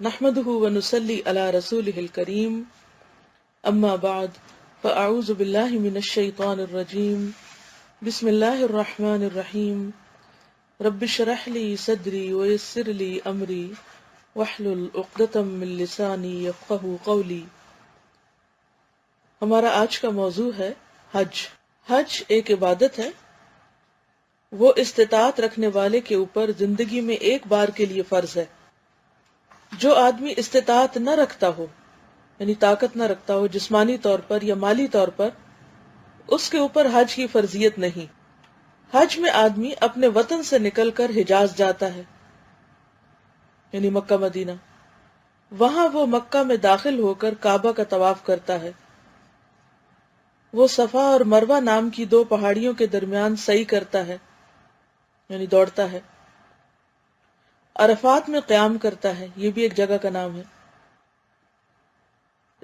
نحمده ونصلي على رسوله الكريم اما بعد فاعوذ بالله من الشيطان الرجيم بسم الله الرحمن الرحيم رب اشرح لي صدري ويسر لي امري واحلل عقدة من لساني يفقهوا قولي۔ ہمارا آج کا موضوع ہے حج۔ حج ایک عبادت ہے، وہ استطاعت رکھنے والے کے اوپر زندگی میں ایک بار کے لیے فرض ہے۔ جو آدمی استطاعت نہ رکھتا ہو، یعنی طاقت نہ رکھتا ہو جسمانی طور پر یا مالی طور پر، اس کے اوپر حج کی فرضیت نہیں۔ حج میں آدمی اپنے وطن سے نکل کر حجاز جاتا ہے، یعنی مکہ مدینہ۔ وہاں وہ مکہ میں داخل ہو کر کعبہ کا طواف کرتا ہے، وہ صفا اور مروہ نام کی دو پہاڑیوں کے درمیان سعی کرتا ہے، یعنی دوڑتا ہے۔ عرفات میں قیام کرتا ہے، یہ بھی ایک جگہ کا نام ہے۔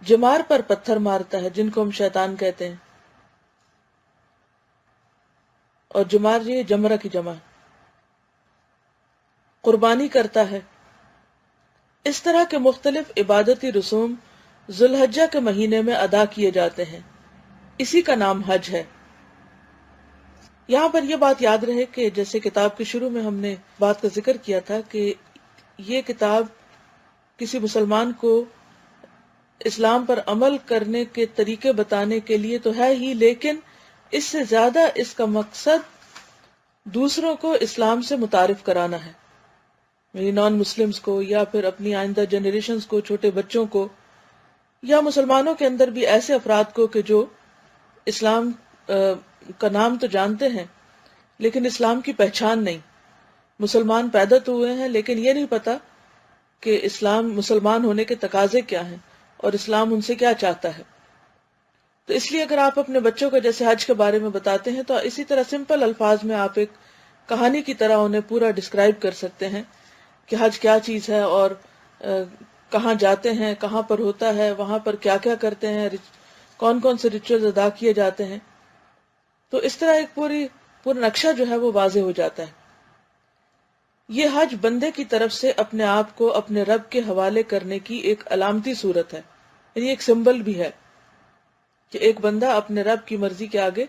جمار پر پتھر مارتا ہے، جن کو ہم شیطان کہتے ہیں، اور جمار یہ جمرہ کی جمع ہے۔ قربانی کرتا ہے۔ اس طرح کے مختلف عبادتی رسوم ذوالحجہ کے مہینے میں ادا کیے جاتے ہیں، اسی کا نام حج ہے۔ یہاں پر یہ بات یاد رہے کہ جیسے کتاب کے شروع میں ہم نے بات کا ذکر کیا تھا کہ یہ کتاب کسی مسلمان کو اسلام پر عمل کرنے کے طریقے بتانے کے لیے تو ہے ہی، لیکن اس سے زیادہ اس کا مقصد دوسروں کو اسلام سے متعارف کرانا ہے، یعنی نان مسلمز کو، یا پھر اپنی آئندہ جنریشنز کو، چھوٹے بچوں کو، یا مسلمانوں کے اندر بھی ایسے افراد کو کہ جو اسلام کا نام تو جانتے ہیں لیکن اسلام کی پہچان نہیں۔ مسلمان پیدا تو ہوئے ہیں لیکن یہ نہیں پتا کہ اسلام، مسلمان ہونے کے تقاضے کیا ہیں اور اسلام ان سے کیا چاہتا ہے۔ تو اس لیے اگر آپ اپنے بچوں کو جیسے حج کے بارے میں بتاتے ہیں تو اسی طرح سمپل الفاظ میں آپ ایک کہانی کی طرح انہیں پورا ڈسکرائب کر سکتے ہیں کہ حج کیا چیز ہے، اور کہاں جاتے ہیں، کہاں پر ہوتا ہے، وہاں پر کیا کیا کرتے ہیں، کون کون سے ریچولز ادا کیے جاتے ہیں۔ تو اس طرح ایک پورا نقشہ جو ہے وہ واضح ہو جاتا ہے۔ یہ حج بندے کی طرف سے اپنے آپ کو اپنے رب کے حوالے کرنے کی ایک علامتی صورت ہے، یعنی ایک سمبل بھی ہے کہ ایک بندہ اپنے رب کی مرضی کے آگے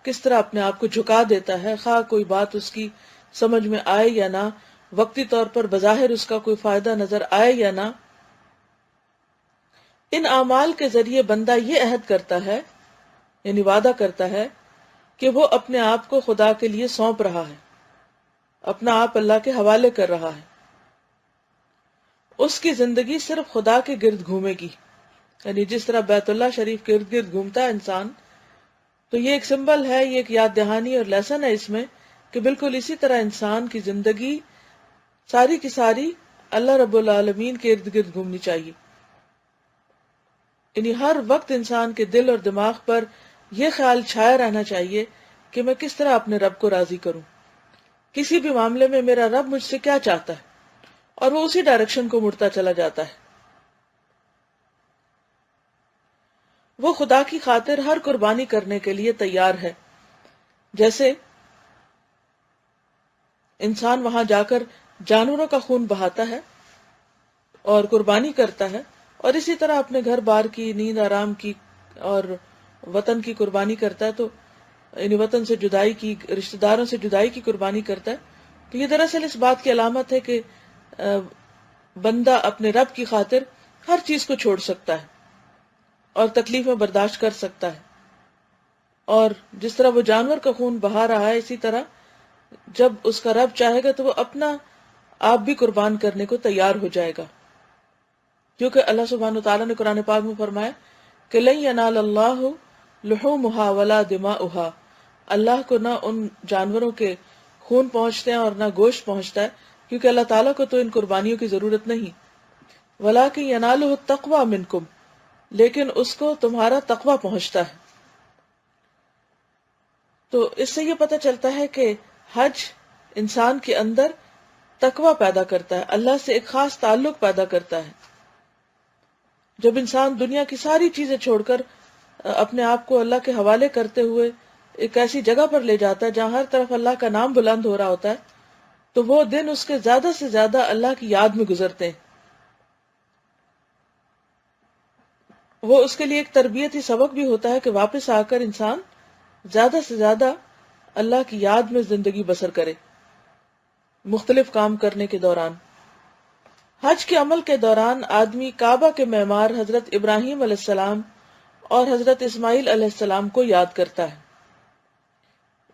کس طرح اپنے آپ کو جھکا دیتا ہے، خواہ کوئی بات اس کی سمجھ میں آئے یا نہ، وقتی طور پر بظاہر اس کا کوئی فائدہ نظر آئے یا نہ۔ ان اعمال کے ذریعے بندہ یہ عہد کرتا ہے، یعنی وعدہ کرتا ہے کہ وہ اپنے آپ کو خدا کے لیے سونپ رہا ہے، اپنا آپ اللہ کے حوالے کر رہا ہے۔ اس کی زندگی صرف خدا کے گرد گھومے گی، یعنی جس طرح بیت اللہ شریف کے ارد گرد گھومتا ہے انسان، تو یہ ایک سمبل ہے، یہ ایک یاد دہانی اور لیسن ہے اس میں کہ بالکل اسی طرح انسان کی زندگی ساری کی ساری اللہ رب العالمین کے ارد گرد گھومنی چاہیے۔ یعنی ہر وقت انسان کے دل اور دماغ پر یہ خیال چھایا رہنا چاہیے کہ میں کس طرح اپنے رب کو راضی کروں، کسی بھی معاملے میں میرا رب مجھ سے کیا چاہتا ہے، اور وہ اسی ڈائریکشن کو مڑتا چلا جاتا ہے۔ وہ خدا کی خاطر ہر قربانی کرنے کے لیے تیار ہے، جیسے انسان وہاں جا کر جانوروں کا خون بہاتا ہے اور قربانی کرتا ہے، اور اسی طرح اپنے گھر بار کی، نیند آرام کی اور وطن کی قربانی کرتا ہے، تو یعنی وطن سے جدائی کی، رشتہ داروں سے جدائی کی قربانی کرتا ہے۔ تو یہ دراصل اس بات کی علامت ہے کہ بندہ اپنے رب کی خاطر ہر چیز کو چھوڑ سکتا ہے اور تکلیفیں برداشت کر سکتا ہے، اور جس طرح وہ جانور کا خون بہا رہا ہے، اسی طرح جب اس کا رب چاہے گا تو وہ اپنا آپ بھی قربان کرنے کو تیار ہو جائے گا، کیونکہ اللہ سبحانہ وتعالیٰ نے قرآن پاک میں فرمایا کہ لن ینال اللہ لحومہا ولا دماؤہا، اللہ کو نہ ان جانوروں کے خون پہنچتے ہیں اور نہ گوشت پہنچتا ہے، کیونکہ اللہ تعالیٰ کو تو ان قربانیوں کی ضرورت نہیں۔ ولیکن ینالہ التقوی منکم، لیکن اس کو تمہارا تقوی پہنچتا ہے۔ تو اس سے یہ پتہ چلتا ہے کہ حج انسان کے اندر تقوی پیدا کرتا ہے، اللہ سے ایک خاص تعلق پیدا کرتا ہے۔ جب انسان دنیا کی ساری چیزیں چھوڑ کر اپنے آپ کو اللہ کے حوالے کرتے ہوئے ایک ایسی جگہ پر لے جاتا ہے جہاں ہر طرف اللہ کا نام بلند ہو رہا ہوتا ہے، تو وہ دن اس کے زیادہ سے زیادہ اللہ کی یاد میں گزرتے ہیں۔ وہ اس کے لیے ایک تربیتی سبق بھی ہوتا ہے کہ واپس آ کر انسان زیادہ سے زیادہ اللہ کی یاد میں زندگی بسر کرے مختلف کام کرنے کے دوران۔ حج کے عمل کے دوران آدمی کعبہ کے معمار حضرت ابراہیم علیہ السلام اور حضرت اسماعیل علیہ السلام کو یاد کرتا ہے،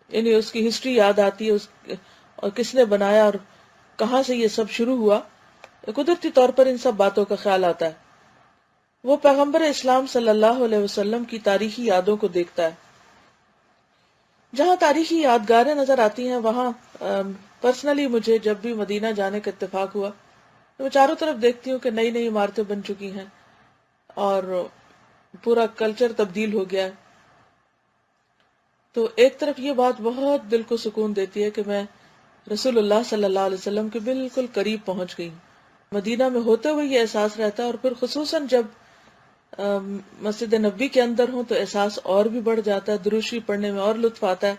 یعنی اس کی ہسٹری یاد آتی ہے، اور کس نے بنایا اور کہاں سے یہ سب شروع ہوا۔ قدرتی طور پر ان سب باتوں کا خیال آتا ہے۔ وہ پیغمبر اسلام صلی اللہ علیہ وسلم کی تاریخی یادوں کو دیکھتا ہے۔ جہاں تاریخی یادگاریں نظر آتی ہیں وہاں پرسنلی مجھے جب بھی مدینہ جانے کا اتفاق ہوا تو میں چاروں طرف دیکھتی ہوں کہ نئی نئی عمارتیں بن چکی ہیں اور پورا کلچر تبدیل ہو گیا ہے۔ تو ایک طرف یہ بات بہت دل کو سکون دیتی ہے کہ میں رسول اللہ صلی اللہ علیہ وسلم کے بالکل قریب پہنچ گئی ہوں۔ مدینہ میں ہوتے ہوئے یہ احساس رہتا ہے، اور پھر خصوصاً جب مسجد نبوی کے اندر ہوں تو احساس اور بھی بڑھ جاتا ہے، درود شریف پڑھنے میں اور لطف آتا ہے۔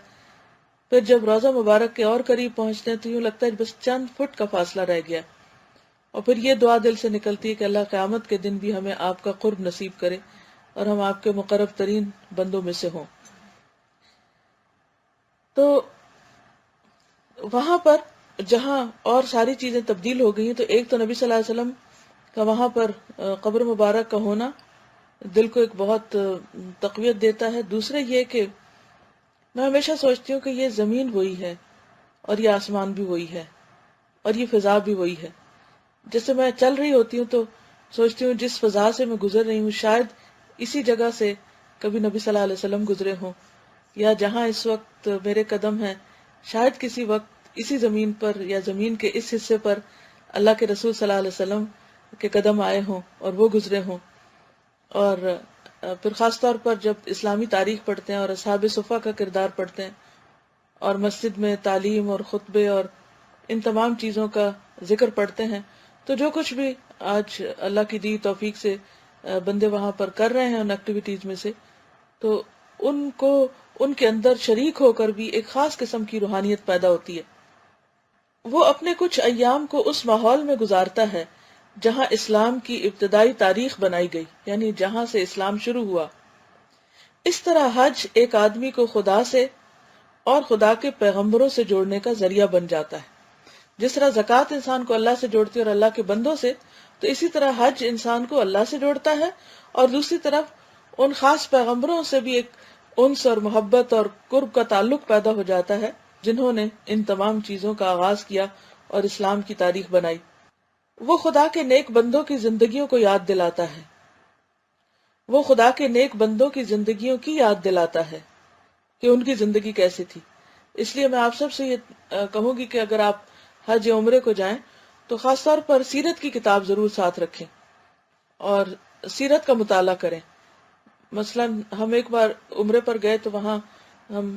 پھر جب روضہ مبارک کے اور قریب پہنچتے ہیں تو یوں لگتا ہے بس چند فٹ کا فاصلہ رہ گیا، اور پھر یہ دعا دل سے نکلتی ہے کہ اللہ قیامت کے دن بھی ہمیں آپ کا قرب نصیب کرے اور ہم آپ کے مقرب ترین بندوں میں سے ہوں۔ تو وہاں پر جہاں اور ساری چیزیں تبدیل ہو گئی ہیں، تو ایک تو نبی صلی اللہ علیہ وسلم کا وہاں پر قبر مبارک کا ہونا دل کو ایک بہت تقویت دیتا ہے۔ دوسرے یہ کہ میں ہمیشہ سوچتی ہوں کہ یہ زمین وہی ہے اور یہ آسمان بھی وہی ہے اور یہ فضا بھی وہی ہے۔ جیسے میں چل رہی ہوتی ہوں تو سوچتی ہوں جس فضا سے میں گزر رہی ہوں شاید اسی جگہ سے کبھی نبی صلی اللہ علیہ وسلم گزرے ہوں، یا جہاں اس وقت میرے قدم ہیں شاید کسی وقت اسی زمین پر یا زمین کے اس حصے پر اللہ کے رسول صلی اللہ علیہ وسلم کے قدم آئے ہوں اور وہ گزرے ہوں۔ اور پھر خاص طور پر جب اسلامی تاریخ پڑھتے ہیں اور اصحاب صفہ کا کردار پڑھتے ہیں اور مسجد میں تعلیم اور خطبے اور ان تمام چیزوں کا ذکر پڑھتے ہیں، تو جو کچھ بھی آج اللہ کی دی توفیق سے بندے وہاں پر کر رہے ہیں ان ایکٹیویٹیز میں سے، تو ان کو ان کے اندر شریک ہو کر بھی ایک خاص قسم کی روحانیت پیدا ہوتی ہے۔ وہ اپنے کچھ ایام کو اس ماحول میں گزارتا ہے جہاں اسلام کی ابتدائی تاریخ بنائی گئی، یعنی جہاں سے اسلام شروع ہوا۔ اس طرح حج ایک آدمی کو خدا سے اور خدا کے پیغمبروں سے جوڑنے کا ذریعہ بن جاتا ہے۔ جس طرح زکوٰۃ انسان کو اللہ سے جوڑتی ہے اور اللہ کے بندوں سے، تو اسی طرح حج انسان کو اللہ سے جوڑتا ہے اور دوسری طرف ان خاص پیغمبروں سے بھی ایک انس اور محبت اور قرب کا تعلق پیدا ہو جاتا ہے جنہوں نے ان تمام چیزوں کا آغاز کیا اور اسلام کی تاریخ بنائی۔ وہ خدا کے نیک بندوں کی زندگیوں کو یاد دلاتا ہے، وہ خدا کے نیک بندوں کی زندگیوں کی یاد دلاتا ہے کہ ان کی زندگی کیسی تھی۔ اس لیے میں آپ سب سے یہ کہوں گی کہ اگر آپ حج یا عمرے کو جائیں تو خاص طور پر سیرت کی کتاب ضرور ساتھ رکھیں اور سیرت کا مطالعہ کریں۔ مثلا ہم ایک بار عمرے پر گئے تو وہاں ہم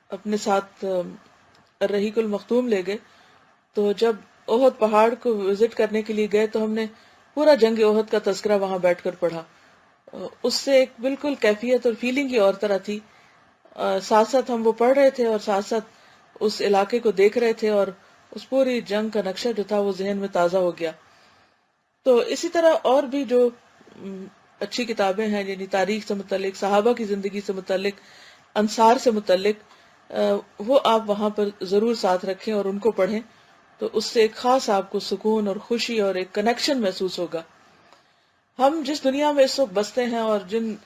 اپنے ساتھ الرحیق المختوم لے گئے، تو جب احد پہاڑ کو وزٹ کرنے کے لیے گئے تو ہم نے پورا جنگ احد کا تذکرہ وہاں بیٹھ کر پڑھا۔ اس سے ایک بالکل کیفیت اور فیلنگ ہی اور طرح تھی۔ ساتھ ساتھ ہم وہ پڑھ رہے تھے اور ساتھ ساتھ اس علاقے کو دیکھ رہے تھے، اور اس پوری جنگ کا نقشہ جو تھا وہ ذہن میں تازہ ہو گیا۔ تو اسی طرح اور بھی جو اچھی کتابیں ہیں، یعنی تاریخ سے متعلق، صحابہ کی زندگی سے متعلق، انصار سے متعلق، وہ آپ وہاں پر ضرور ساتھ رکھیں اور ان کو پڑھیں، تو اس سے ایک خاص آپ کو سکون اور خوشی اور ایک کنیکشن محسوس ہوگا۔ ہم جس دنیا میں اس وقت بستے ہیں اور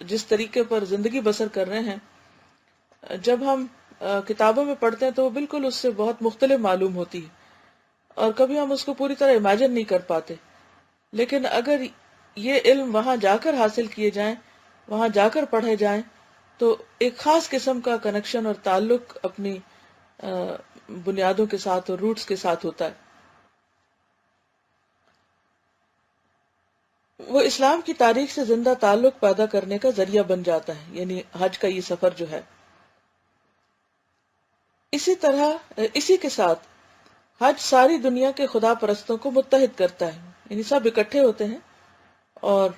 جس طریقے پر زندگی بسر کر رہے ہیں، جب ہم کتابوں میں پڑھتے ہیں تو وہ بالکل اس سے بہت مختلف معلوم ہوتی ہے اور کبھی ہم اس کو پوری طرح امیجن نہیں کر پاتے۔ لیکن اگر یہ علم وہاں جا کر حاصل کیے جائیں، وہاں جا کر پڑھے جائیں، تو ایک خاص قسم کا کنیکشن اور تعلق اپنی بنیادوں کے ساتھ اور روٹس کے ساتھ ہوتا ہے۔ وہ اسلام کی تاریخ سے زندہ تعلق پیدا کرنے کا ذریعہ بن جاتا ہے، یعنی حج کا یہ سفر جو ہے۔ اسی کے ساتھ حج ساری دنیا کے خدا پرستوں کو متحد کرتا ہے، یعنی سب اکٹھے ہوتے ہیں اور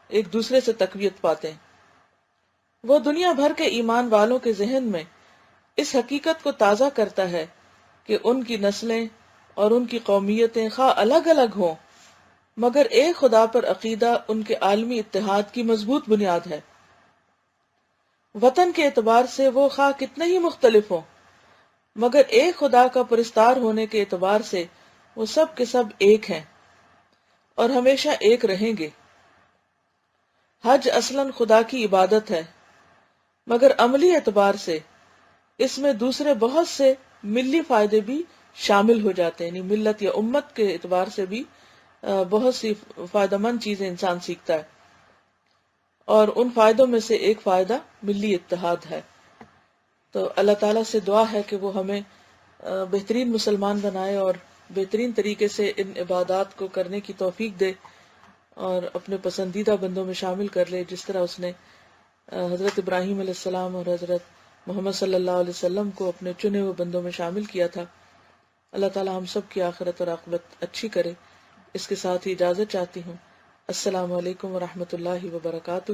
ایک دوسرے سے تقویت پاتے ہیں۔ وہ دنیا بھر کے ایمان والوں کے ذہن میں اس حقیقت کو تازہ کرتا ہے کہ ان کی نسلیں اور ان کی قومیتیں خواہ الگ الگ ہوں مگر ایک خدا پر عقیدہ ان کے عالمی اتحاد کی مضبوط بنیاد ہے۔ وطن کے اعتبار سے وہ خواہ کتنے ہی مختلف ہوں، مگر ایک خدا کا پرستار ہونے کے اعتبار سے وہ سب کے سب ایک ہیں اور ہمیشہ ایک رہیں گے۔ حج اصلاً خدا کی عبادت ہے، مگر عملی اعتبار سے اس میں دوسرے بہت سے ملی فائدے بھی شامل ہو جاتے ہیں، یعنی ملت یا امت کے اعتبار سے بھی بہت سی فائدہ مند چیزیں انسان سیکھتا ہے، اور ان فائدوں میں سے ایک فائدہ ملی اتحاد ہے۔ تو اللہ تعالیٰ سے دعا ہے کہ وہ ہمیں بہترین مسلمان بنائے اور بہترین طریقے سے ان عبادات کو کرنے کی توفیق دے، اور اپنے پسندیدہ بندوں میں شامل کر لے، جس طرح اس نے حضرت ابراہیم علیہ السلام اور حضرت محمد صلی اللہ علیہ وسلم کو اپنے چنے ہوئے بندوں میں شامل کیا تھا۔ اللہ تعالیٰ ہم سب کی آخرت اور عاقبت اچھی کرے۔ اس کے ساتھ ہی اجازت چاہتی ہوں۔ السلام علیکم ورحمۃ اللہ وبرکاتہ۔